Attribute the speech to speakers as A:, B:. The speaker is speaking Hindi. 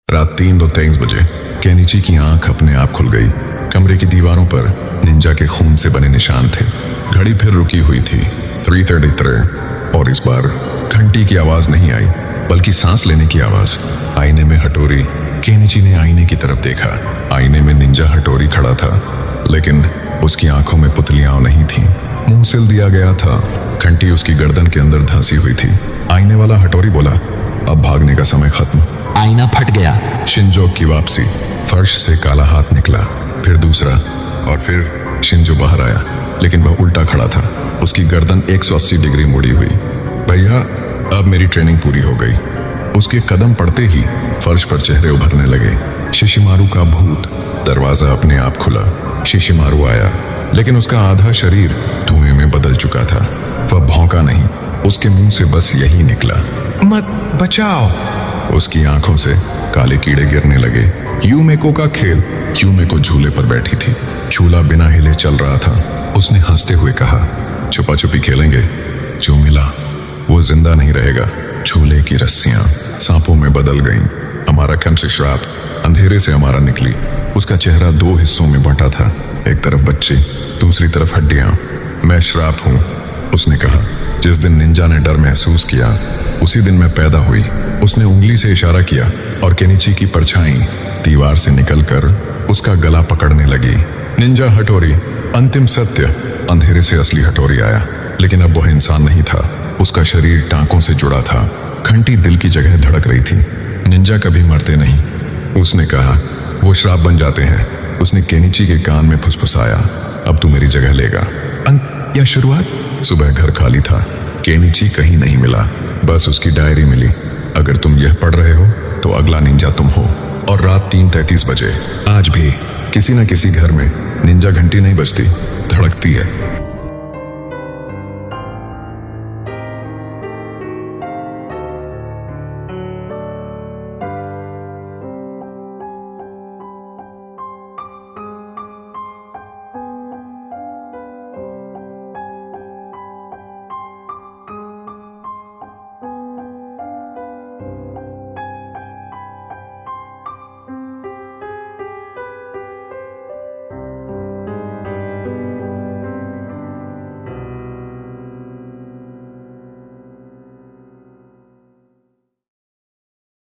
A: रात 3:23 बजे केनिची की आंख अपने आप खुल गई। कमरे की दीवारों पर निंजा के खून से बने निशान थे। घड़ी फिर रुकी हुई थी 3:33 और इस बार घंटी की आवाज नहीं आई बल्कि सांस लेने की आवाज। आईने में हटोरी। केनिची ने आईने की तरफ देखा। आईने में निंजा हटोरी खड़ा था, लेकिन उसकी आंखों में पुतलियां नहीं थी। मुंह सिल दिया गया था। घंटी उसकी गर्दन के अंदर धंसी हुई थी। आईने वाला हटोरी बोला, अब भागने का समय खत्म।
B: आईना फट गया।
A: शिंजो की वापसी। फर्श से काला हाथ निकला, फिर दूसरा, और फिर शिंजो बाहर आया, लेकिन वह उल्टा खड़ा था। उसकी गर्दन 180 डिग्री मुड़ी हुई। भैया, अब मेरी ट्रेनिंग पूरी हो गई। उसके कदम पड़ते ही फर्श पर चेहरे उभरने लगे। शिशिमारू का भूत। दरवाजा अपने आप खुला। शिशिमारू आया, लेकिन उसका आधा शरीर धुएं में बदल चुका था। वह भौंका नहीं, उसके मुंह से बस यही निकला, मत बचाओ। उसकी आंखों से काले कीड़े गिरने लगे। यूमेको का खेल। यूमेको झूले पर बैठी थी। झूला बिना हिले चल रहा था। उसने हंसते हुए कहा, छुपा छुपी खेलेंगे। जो मिला वो जिंदा नहीं रहेगा। झूले की रस्सियां सांपों में बदल गईं। हमारा कंचे श्राप अंधेरे से हमारा निकली। उसका चेहरा 2 हिस्सों में बंटा था, एक तरफ बच्चे, दूसरी तरफ हड्डियां। मैं श्राप हूं, उसने कहा। जिस दिन निंजा ने डर महसूस किया, उसी दिन मैं पैदा हुई। उसने उंगली से इशारा किया और केनिची की परछाई दीवार से निकलकर उसका गला पकड़ने लगी। निंजा हटोरी, अंतिम सत्य। अंधेरे से असली हटोरी आया, लेकिन अब वह इंसान नहीं था। उसका शरीर टांकों से जुड़ा था। घंटी दिल की जगह धड़क रही थी। निंजा कभी मरते नहीं, उसने कहा। वो श्राप बन जाते हैं। उसने केनिची के कान में फुसफुसाया, अब तू मेरी जगह लेगा। अंत या शुरुआत? सुबह घर खाली था। केनिची कहीं नहीं मिला, बस उसकी डायरी मिली। अगर तुम यह पढ़ रहे हो तो अगला निंजा तुम हो। और रात 3:33 बजे आज भी किसी न किसी घर में निंजा घंटी नहीं बजती, धड़कती है।